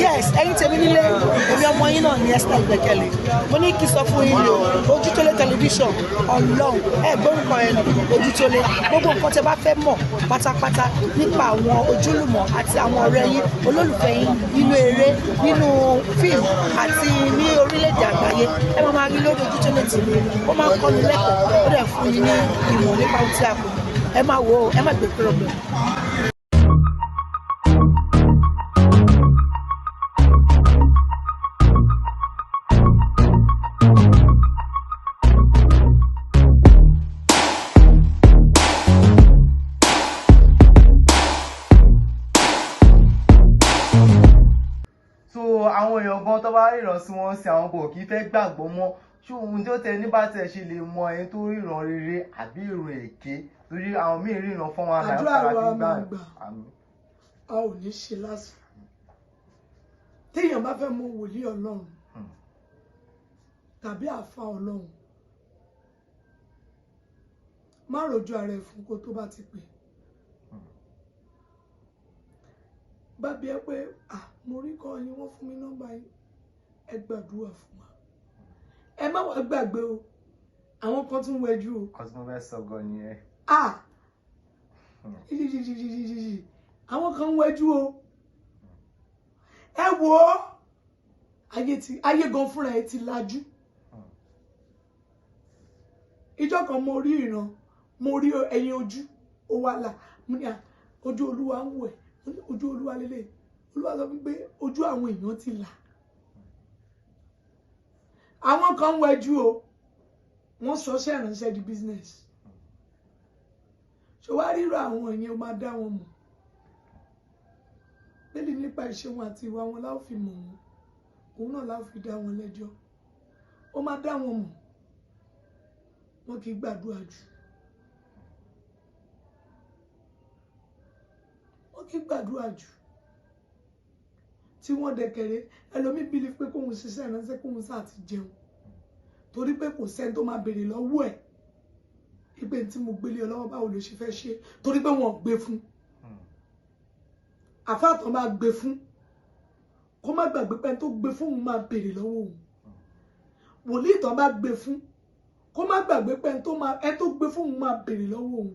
yes ẹ̀yin tèmi nílé èmi ọmọ yín náà ní Esther Ìgbẹ́kẹ̀lé mo ní kí sọ fún yín o Ojútólé tẹlifíṣàn Ọlọ́run gbórúkọ ẹ̀ Ojútólé gbogbo nǹkan tẹ́ bá fẹ́ mọ̀ pátápátá nípa àwọn ojúlùmọ̀ àti àwọn ọ̀rẹ́ yín olólùfẹ́ yín nínú eré nínú fíìmù àti ní orílẹ̀-èdè àgbáyé ẹ máa rí lórí Ojútólé TV ó máa ń kọ́ni lẹ́kọ̀ọ́ ó dẹ̀ fún yín ní ìmọ̀ nípa ohun tí a kò ẹ máa wò ó ẹ má gbé kúrò bẹ́ẹ̀. àwọn èèyàn gan tó bá ríran sí wọn sí àwọn kò kí fẹ́ gbàgbọ́ mọ́ ṣé ohun tó tẹ nígbà tẹ ṣe lè mọ ẹni tó ríran rere àbí èrò èké torí àwọn míì ríran fún wọn àdúrà wa máa gbà a ò ní ṣe lásán téèyàn bá fẹ́ mọ wòlíì Ọlọ́run tàbí àfa Ọlọ́run má rojú ara ẹ̀ fún kó tó bá ti pè bá bí ẹ pé mo rí kọ́ yín wọ́n fún mi nọ́mbà yín ẹ gbàdúrà fún wa ẹ má wá gbàgbé o àwọn kan tún wẹjú o. kọ́sí mo fẹ́ sọ gan ni ẹ. àwọn kan wẹjú o ẹ wo ayé gan fúnra ẹ ti lajú ìjọ kan mo rí ìran mo rí ẹyin ojú ó wà là mo ní ojú Olúwa ń wò ẹ ojú Olúwa lélẹ̀ Olúwa sọ wípé ojú àwọn èèyàn ti là àwọn kan wẹjú o wọ́n sọ ṣe ìránṣẹ́ di business ṣé wàá ríro àwọn èèyàn máa dá wọn mọ̀ lẹ́yìn nípa ìṣe wọn àti ìwà wọn láò fi mọ̀ wọn òun náà láò fi dá wọn lẹ́jọ́ ó máa dá wọn mọ̀ wọn kì í gbàdúrà jù wọn kì í gbàdúrà jù tí wọ́n dẹ̀kẹ̀rẹ́ ẹlòmí bílí pé kóhun ṣiṣẹ́ ìránṣẹ́ kóhun sáà ti jẹun torí pé kò sẹ́ni tó máa béèrè lọ́wọ́ ẹ̀ ìpè tí mo gbélé ọlọ́wọ́ báwo ló ṣe fẹ́ ṣe torí pé wọ́n gbé fún àfáàtàn máa gbé fún kó má gbàgbé pé tó gbé fún òun máa béèrè lọ́wọ́ òun wòlíì tán bá gbé fún kó má gbàgbé pé ẹ tó gbé fún òun máa béèrè lọ́wọ́ òun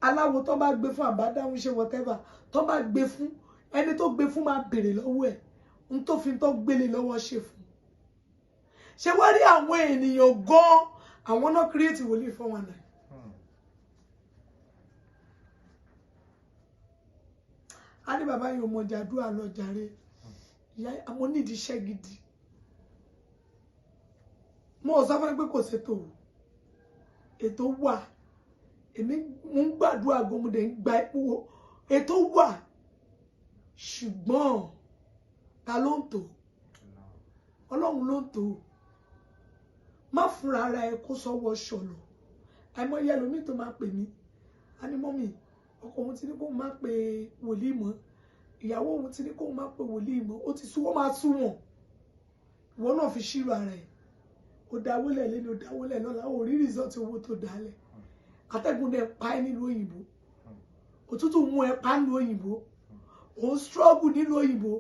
aláwo tán bá gbé fún àbádáhùn ṣe whatever tán bá gbé fún ẹni tó gbé fún máa béèrè lọ́wọ́ ẹ̀ ń tó fi tó gbélé lọ́wọ́ ṣe fún ṣe wá rí àwọn ènìyàn gan àwọn náà create wòlíì fún wọn náà a ní bàbá yìí ò mọ jàdúrà lọ jàre ìyá àmọ́ nídìí iṣẹ́ gidi mo ò sọ fún pé kò ṣètò ètò wà èmi ń gbàdúrà gomode ń gba ipò ètò wà ṣùgbọ́n ta ló ń tò Ọlọ́run ló ń tò má fúnra ara ẹ kó sọ́wọ́ ṣọlọ àìmọye ẹlòmíì tó máa pè mí a ní mọ́mì ọkọ òun ti ní kóun má pe wòlíì mọ́ ìyàwó òun ti ní kóun má pe wòlíì mọ́ ó ti sú wọ́n máa sú wọn ìwọ náà fi ṣírò ara ẹ ó dáwọ́lẹ̀ lẹ́nu ó dáwọ́lẹ̀ lọ́la ó rí rìsọ́ọ̀tì owó tó dálẹ̀ atẹ́gùn dẹ̀ pa ẹ́ nílùú òyìnbó òtútù mú ẹ pa nílùú òyìnbó òun struggle nílùú òyìnbó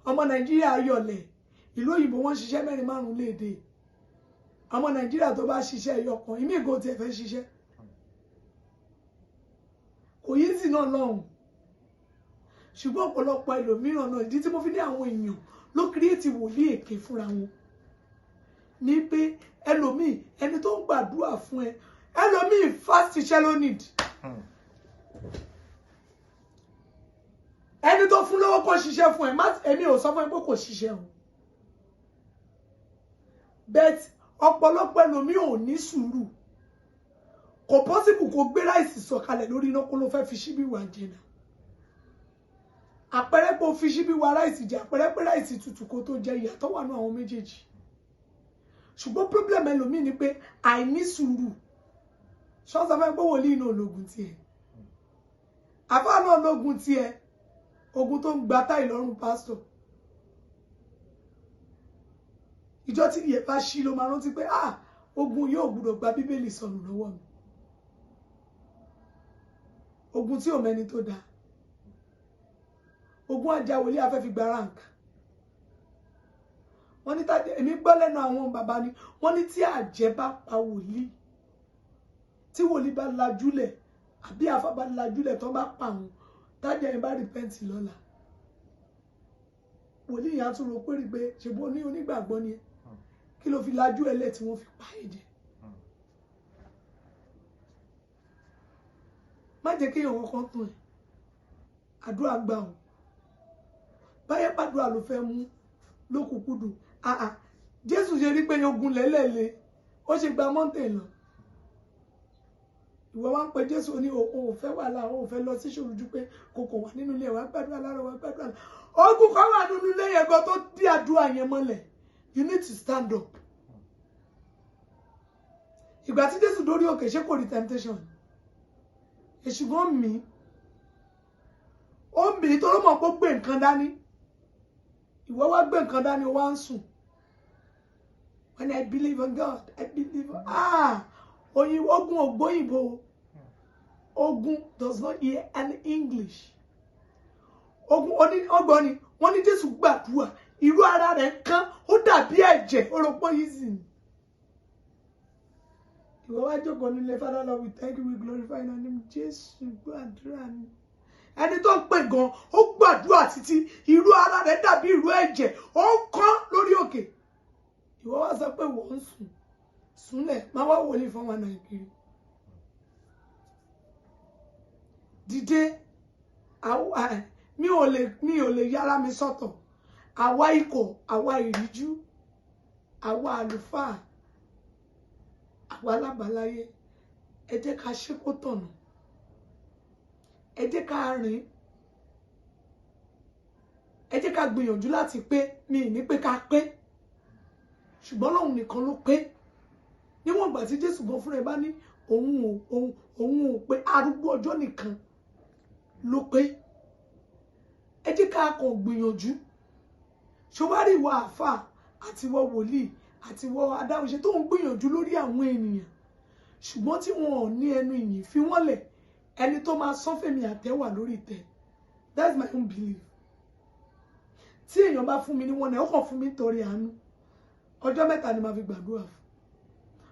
ọmọ Nàìjíríà yọ̀lẹ̀ ìlú òyìnbó wọ́n ṣiṣẹ́ 4-5 léde ọmọ Nàìjíríà tó bá ṣiṣẹ́ ẹyọkan ìmí ìgò tí ẹ fẹ́ ṣiṣẹ́ kò yí sí náà lọ́hùn ṣùgbọ́n ọ̀pọ̀lọpọ̀ ẹlòmíràn náà ìdí tí mo fi ní àwọn èèyàn ló kírètì wòlíì èké fúnra wọn ní pé ẹlòmíì ẹni tó ń gbàdúrà fún ẹ ẹlòmíì fast iṣẹ́ ló need ẹni tó fún lọ́wọ́ kó ṣiṣẹ́ fún ẹ èmi ò sọ fún ẹ pé kò ṣiṣẹ́ o but ọ̀pọ̀lọpọ̀ ẹlòmíì ò ní sùúrù kò possible kó gbé ráìsì sọ̀kalẹ̀ lórí iná kó ló fẹ́ fi ṣíbí wà jìnnà àpẹẹrẹ pé ó fi ṣíbí wà ráìsì jẹ àpẹẹrẹ pé ráìsì tútù kó tó jẹ ìyàtọ̀ wà ní àwọn méjèèjì ṣùgbọ́n problem ẹlòmíì ni pé àìní sùúrù ṣọ́nsá fẹ́ pé wòlíì náà lógun tiẹ̀ àfáà náà lógun tiẹ̀ ogun tó ń gba táì lọ́rùn pásítọ̀ ìjọ tí ìyẹn bá ṣí ló máa rántí pé ogun yóò gbúdọ̀ gba bíbélì sọnù lọ́wọ́ mi ogun tí ò mẹ́ni tó dáa ogun ajáwọlé afẹ́ fi gba rank wọ́n ní tàjẹ́ èmi gbọ́ lẹ́nu àwọn bàbá ni wọ́n ní tí àjẹ́ bá pa wòlíì tí wòlíì bá lajúlẹ̀ àbí àfà bá lajúlẹ̀ tó bá pa àwọn tàjẹ́ yẹn bá rìpẹ́ǹtì lọ́la wòlíì yẹn á tún ro pé rí pé ṣèbó ní onígbàgbọ́ ni kí ló fi lajú ẹlẹ́ tí wọ́n fi pa ẹ̀jẹ̀ má jẹ́ kí èèyàn kan tún ẹ̀ àdúrà gbà ọ́ báyẹ̀ pàdúrà ló fẹ́ mú lókùnkúndùn Jésù ṣe rí pé ogun lẹ́lẹ́lẹ́ ó ṣe gba mountain lọ ìwọ wá ń pe Jésù ní o ò fẹ́ wàhálà o ò fẹ́ lọ sí ṣòro ju pé kòkò wà nínú ilé wa gbàdúrà láàárọ̀ wa gbàdúrà ogun kan wà nínú ilé yẹn gan tó dí àdúrà yẹn mọ́lẹ̀ you need to stand up ìgbà tí Jésù dórí òkè ṣé kò rí temptation èṣùgbọ́n mi ó mì í tó ló mọ̀ pé ó gbé nǹkan dání ìwọ wá gbé nǹkan dání ó wá ń sùn when I believe in God I believe oyin ogun ògbóyìnbó ogun does not hear any English ogun ọgbọ́n ni wọ́n ní Jésù gbàdúrà irú ara rẹ̀ kán ó dàbí ẹ̀jẹ̀ oropó yìí sì ni ìwọ wá jókòó nílé Father Lord we thank you we glorify your name Jésù gbàdúrà ni ẹni tó ń pè gan ó gbàdúrà títí irú ara rẹ̀ dàbí irú ẹ̀jẹ̀ ó ń kán lórí òkè ìwọ wá sọ pé wọ́n ń sùn súnlẹ̀ máa wá wọlé fún wa Nàìjíríà dìde mi ò lè yára mi sọ́tọ̀ àwa ikọ̀ àwa ìríjú àwa àlùfáà àwa alábàáláyé ẹ jẹ́ ká ṣe kó tọ̀nà ẹ jẹ́ ká rìn ẹ jẹ́ ká gbìyànjú láti pé mi ní pé ká pé ṣùgbọ́n lóhun nìkan ló pé níwọ̀n ìgbà tí Jésù gan fúnra ẹ̀ bá ní òun ò pé arúgbó ọjọ́ nìkan ló pé ẹ jẹ́ ká kàn gbìyànjú ṣọwárí ìwọ àfà àti ìwọ wòlíì àti ìwọ adáhunṣe tó ń gbìyànjú lórí àwọn ènìyàn ṣùgbọ́n tí wọn ò ní ẹnu ìyìn fi wọ́n lẹ̀ ẹni tó máa sán fèmí àtẹ́wà lórí ìtẹ́ that's my own belief tí èèyàn bá fún mi ní wọn náà ó kàn fún mi nítorí àánú ọjọ́ mẹ́ta ni màá fi gbàdúrà fún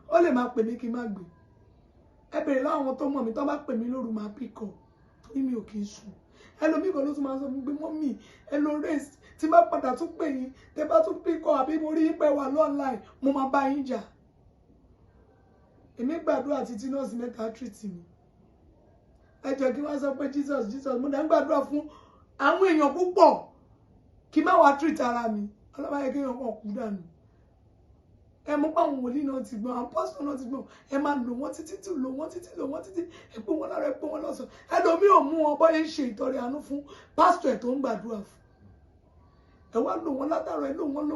ó lè máa pè mí kí n má gbé ẹ bèrè láwọn tó mọ̀ mí tó bá pè mí lóru máa píkọ̀ torí mi ò kì í sùn ẹlòmíì kan ló tún máa sọ fún mi pé mọ́mì ẹ lọ rest tí bá padà tún pè yín tẹ bá tún píkọ̀ àbí mo rí pé wà lọ́ọ̀láì mo máa bá yín jà èmi gbàdúrà títí nọ́ọ̀sì mẹ́ta treat mi ẹ jọ kí wọ́n sọ pé Jesus mo dá ń gbàdúrà fún àwọn èèyàn púpọ̀ kí má wàá treat ara mi ọlọ́pàá yẹ kí èèyàn kàn kú dànù ẹ mọ̀ pé àwọn wòlíì náà ti gbọ́n àwọn pásítọ̀ náà ti gbọ́n ẹ máa lò wọ́n títí lò wọ́n títí ẹ pé wọ́n lára ẹ pé wọ́n lọ́sàn ẹlòmíì ò mú wọn bọ́yẹ ń ṣe ìtọrẹ àánú fún pásítọ̀ ẹ̀ tó ń gbàdúrà fún ẹ wá lò wọ́n látàrọ ẹ lò wọ́n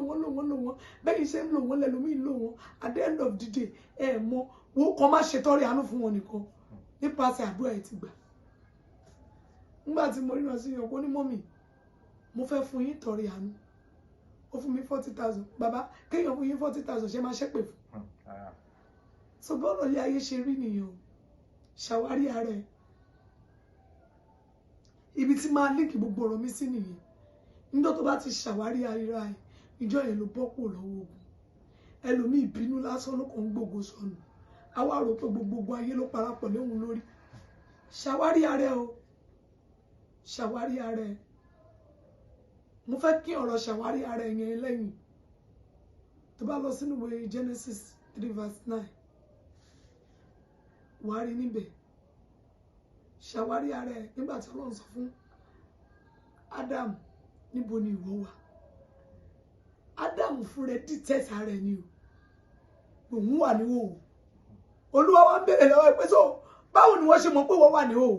bẹ́ẹ̀ ṣe ń lò wọ́n lẹ́lòmíì lò wọ́n at the end of the day ẹ mọ̀ wọ́n kàn máa ṣètọrẹ àánú fún wọn nìkan nípasẹ̀ àdúrà ẹ ti gbà nígbà tí mo ríran sí ọkọ ní mọ́mì mo fẹ́ fún yín tọrẹ àánú ó fún mi 40,000 bàbá kéèyàn fún yín 40,000 ṣe máa ṣépè fún so bọ́ọ̀rọ̀ ilé ayé ṣe rí nìyẹn ṣàwárí ara ẹ ibi tí máa líkì gbogbo ọ̀rọ̀ mi sí nìyẹn nígbà tó bá ti ṣàwárí ara ẹ ìjọ yẹn ló bọ́ kúrò lọ́wọ́ ogun ẹlòmíì ìbínú lásán ló kàn ń gbogbo sọnù àwa rò pé gbogbo ayé ló parapọ̀ léhun lórí ṣàwárí ara ẹ o ṣàwárí ara ẹ mo fẹ́ kí ọ̀rọ̀ ṣàwárí ara ẹ yẹn lẹ́yìn tó bá lọ sínú ìwé Genesis 3:9 wàá rí níbẹ̀ ṣàwárí ara ẹ nígbà tí Ọlọ́run sọ fún Ádámù níbo ni ìwọ wà Ádámù fún rẹ̀ dìtẹ́tì ara ẹ ni o òun wà níhòòhò Olúwa wa ń bèèrè lọ́wọ́ ẹ pé so báwo ni wọ́n ṣe mọ̀ pé wọ́n wà níhòòhò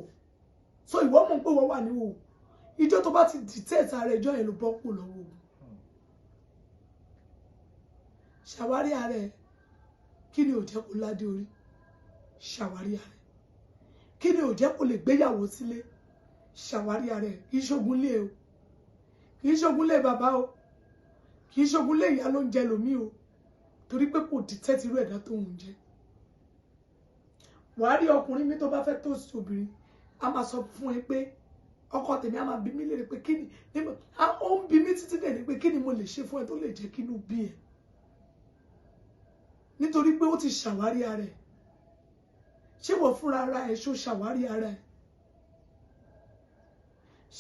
so ìwọ mọ̀ pé wọ́n wà níhòòhò ìjọ tó bá ti dìtẹ́ẹ̀tì ara ìjọ yẹn ló bọ́ kù lọ́wọ́ ogun ṣàwárí ara ẹ kí ni ò jẹ́ kó ládé orí ṣàwárí ara ẹ kí ni ò jẹ́ kó lè gbéyàwó sílé ṣàwárí ara ẹ kì í ṣogun lé o kì í ṣogun lé bàbá o kì í ṣogun lé ìyá ló ń jẹ lòmí o torí pé kò dìtẹ́ẹ̀tì irú ẹ̀dá tó ń jẹ wàá rí ọkùnrin mi tó bá fẹ́ tó sí obìnrin a máa sọ fún ẹ pé ọkọ tèmi a máa bí mi léèrè pé kí ni ó ń bí mi títí dẹ̀ ní pé kí kí ni mo lè ṣe fún ẹ tó lè jẹ́ kí inú bí ẹ nítorí pé ó ti ṣàwárí ara ẹ ṣé wọ́n fúnra ara ẹ ṣó ṣàwárí ara ẹ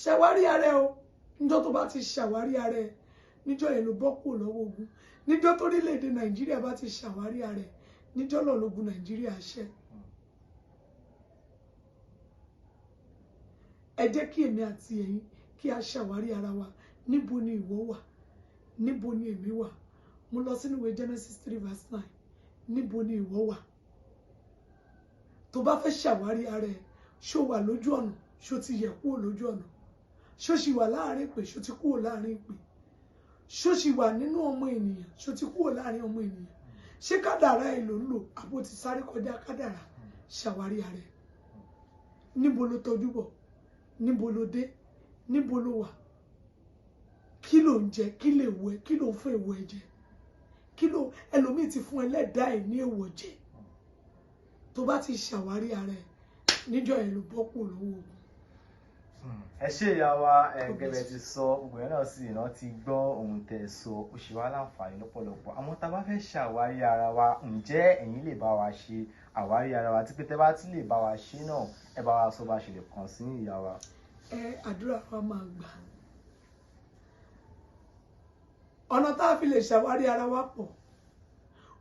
ṣàwárí ara ẹ o níjọ́ tó bá ti ṣàwárí ara ẹ níjọ́ yẹn ló bọ́ kúrò lọ́wọ́ ogun níjọ́ torílẹ̀-èdè Nàìjíríà bá ti ṣàwárí ara ẹ níjọ́ náà lógun Nàìjíríà ṣẹ́. Ẹ jẹ́ kí èmi àti ẹ̀yin kí a ṣàwárí ara wa níbo ni ìwọ wà níbo ni èmi wà mo lọ sínú ìwé Genesis 3:9 níbo ni ìwọ wà tó bá fẹ́ ṣàwárí ara ẹ ṣó wà lójú ọ̀nà ṣó ti yẹ̀ kúrò lójú ọ̀nà ṣó sì wà láàrin ìpè ṣó ti kúrò láàrin ìpè ṣó sì wà nínú ọmọ ènìyàn ṣó ti kúrò láàrin ọmọ ènìyàn ṣé kádàrá ẹ ló ń lò àbò ti sáré kọjá kádàrá ṣàwárí ara ẹ níbo ló tọ́jú bọ̀ níbo ló dé níbo ló wà kí ló ń jẹ kí lè wọ ẹ kí ló ń fún èèwọ̀ ẹ jẹ kí ló ẹlòmíì ti fún ẹlẹ́dàá ẹ ní èèwọ̀ jẹ tó bá ti ṣàwárí ara ẹ níjọ́ yẹn ló bọ́ kúrò lọ́wọ́ ogun. Ẹ ṣé ìyá wa gẹ́gẹ́ ti sọ gbogbo yẹn náà sì iná ti gbọ́ ohun tẹ́ sọ ó ṣe wá láǹfààní lọ́pọ̀lọpọ̀ àmọ́ tá a bá fẹ́ ṣàwárí ara wa ǹjẹ́ ẹ̀yin lè bá wa ṣe àwárí ara wa tí pé tẹ́ bá ti lè bá wa ṣe náà ẹ bá wa sọ bá ṣe lè kàn sí ìyá wa. Àdúrà wa máa gbà ọ̀nà tá a fi lè ṣàwárí ara wa pọ̀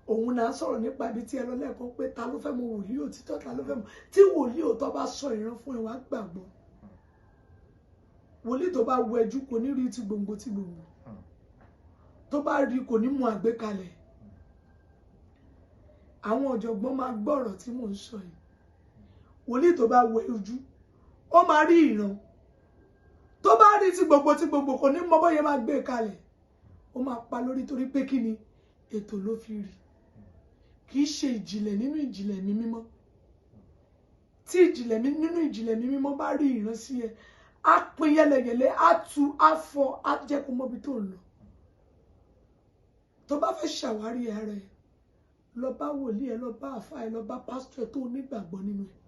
òun náà sọ̀rọ̀ nípa ibi tí ẹ lọ lẹ́ẹ̀kan pé ta ló fẹ́ mọ wòlíì òtítọ́ ta ló fẹ́ mọ tí wòlíì òtọ́ bá sọ ìran fún ẹ wá gbàgbọ́ wòlíì tó bá wo ẹjú kò ní rí ti gbòǹgbò ti gbòǹgbò tó bá rí kò ní mú àgbékalẹ̀ àwọn ọ̀jọ̀gbọ́n máa gbọ́ ọ̀rọ̀ tí mò ń sọ yìí wòlíì tó bá wo ojú ó máa rí ìran tó bá rí ti gbòǹgbò kò ní mọ bóyá máa gbé kalẹ̀ ó máa pa lórí torí pé kí ni ètò ló fi rí kì í ṣe ìjìnlẹ̀ nínú ìjìnlẹ̀ mi mímọ́ tí ìjìnlẹ̀ mi nínú ìjìnlẹ̀ mi mímọ́ bá rí ìran sí ẹ á pín yẹlẹyẹlẹ á tú á fọ́ á jẹ́ kó mọ́bi tó ń lọ tó bá fẹ́ ṣàwárí ara ẹ lọ bá wòlíì ẹ lọ bá àfáà ẹ lọ bá pásítọ̀ ẹ tó nígbàgbọ́ nínú ẹ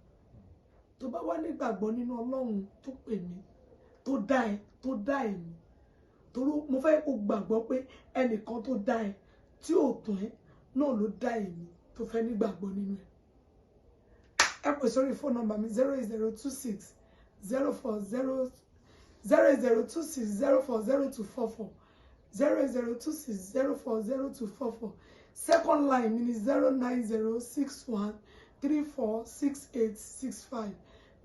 tó bá wá nígbàgbọ́ nínú Ọlọ́run tó pè mí tó dá ẹ̀mí torí mo fẹ́ kó gbàgbọ́ pé ẹnìkan tó dá ẹ tí ò tán ẹ náà ló dá ẹ̀mí tó fẹ́ nígbàgbọ́ nínú ẹ. Ẹ pè sórí fóònù nọ́mbà mi 08026 040 08026 040 244 08026 040 244 second line mi ni 09061 346865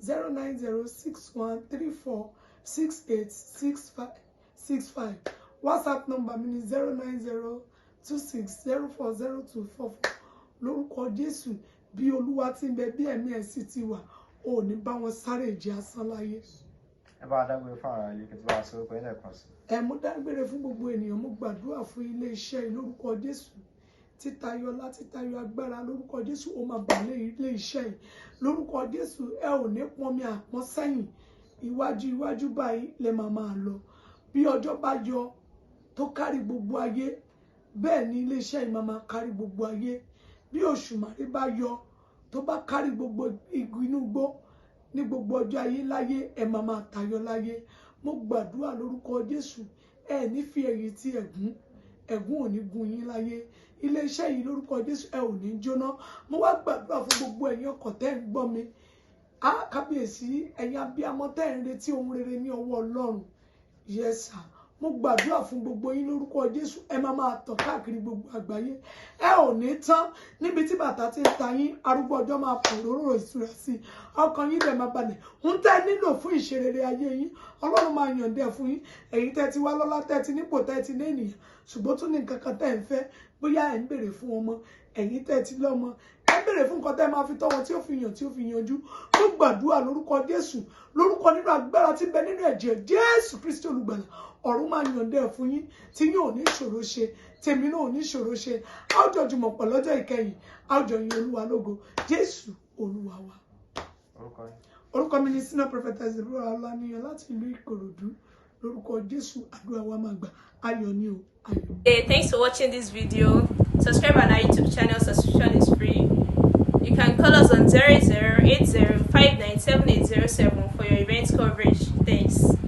09061 346865 WhatsApp number mi ni 09026 040 lórúkọ Jésù bí Olúwa ti ń bẹ bí ẹ̀mí ẹ̀ sì ti wà ò ní bá wọn sáré ìjì asán láyé. Ẹ bá dágbére fún ara ilé kẹtí bá a sọ orúkọ yín lẹ́ẹ̀kan sí. Mo dágbére fún gbogbo ènìyàn mo gbàdúrà fún ilé iṣẹ́ yìí lórúkọ Jésù títayọ láti tayọ agbára lórúkọ Jésù ó máa bà lé ilé iṣẹ́ yìí lórúkọ Jésù ẹ ò ní pọnmi àpọ́n sẹ́yìn iwájú báyìí lẹ máa lọ bí ọjọ́ bá yọ tó kárí gbogbo ayé bẹ́ẹ̀ ni ilé iṣẹ́ yìí máa kárí gbogbo ayé bí òṣùmàrè bá yọ tó bá kárí gbogbo igi inú igbó ní gbogbo ọjọ́ ayé láyé ẹ máa tayọ láyé mo gbàdúrà lórúkọ Jésù ẹ ní fi ẹ̀yìn tí ẹ̀gún ò ní gun yín láyé ilé iṣẹ́ yìí lórúkọ Jésù ẹ ò ní jóná mo wá gbàdúrà fún gbogbo ẹ̀yin ọkọ̀ tẹ́ ń gbọ́ mi kábíyèsí ẹ̀yin abiyamọ tẹ́ ń retí ohun rere ní ọwọ́ Ọlọ́run yes sir mo gbàdúrà fún gbogbo yín lórúkọ Jésù ẹ máa tọ̀ káàkiri gbogbo àgbáyé ẹ ò ní tán níbi tí bàtà ti ń ta yín arúgbó ọjọ́ máa pọ̀ lóró ìṣúra sí ọkàn yín dẹ̀ máa balẹ̀ ń tẹ́ nílò fún ìṣerere ayé yín Ọlọ́run máa yànde fún yín ẹ̀yin tẹ́ ti wá lọ́lá tẹ́ ti nípò tẹ́ ti ní ènìyàn ṣùgbọ́n tún ní nǹkan kan tẹ́ ń fẹ́ bóyá ẹ̀ ń béèrè fún ọmọ ẹ̀yin tẹ́ ti lọ́mọ ẹ béèrè fún nǹkan tẹ́ máa fi tọ́ wọn tí ó fi yàn tí ó fi yanjú mo gbàdúrà lórúkọ Jésù lórúkọ nínú agbára tí ń bẹ nínú ẹ̀jẹ̀ Jésù Kristi olùgbàlà ọ̀run máa yànde fún yín tí yín ò ní ṣòro ṣe tèmi náà ò ní ṣòro ṣe a ó jọ jùmọ̀ pọ̀ lọ́jọ́ ìkẹyìn a ó jọ yin Olúwa lógo Jésù Olúwa wa. Orúkọ mi ni Senior Prophetess Deborah Olaniyan láti ìlú Ìkòròdú lórúkọ Jésù àdúrà wa máa gbà ayọ̀ ni o ayọ̀. Hey, thanks for watching this video. Subscribe on our YouTube channel. Subscription is free. You can call us on 0080597807 for your event coverage. Thanks.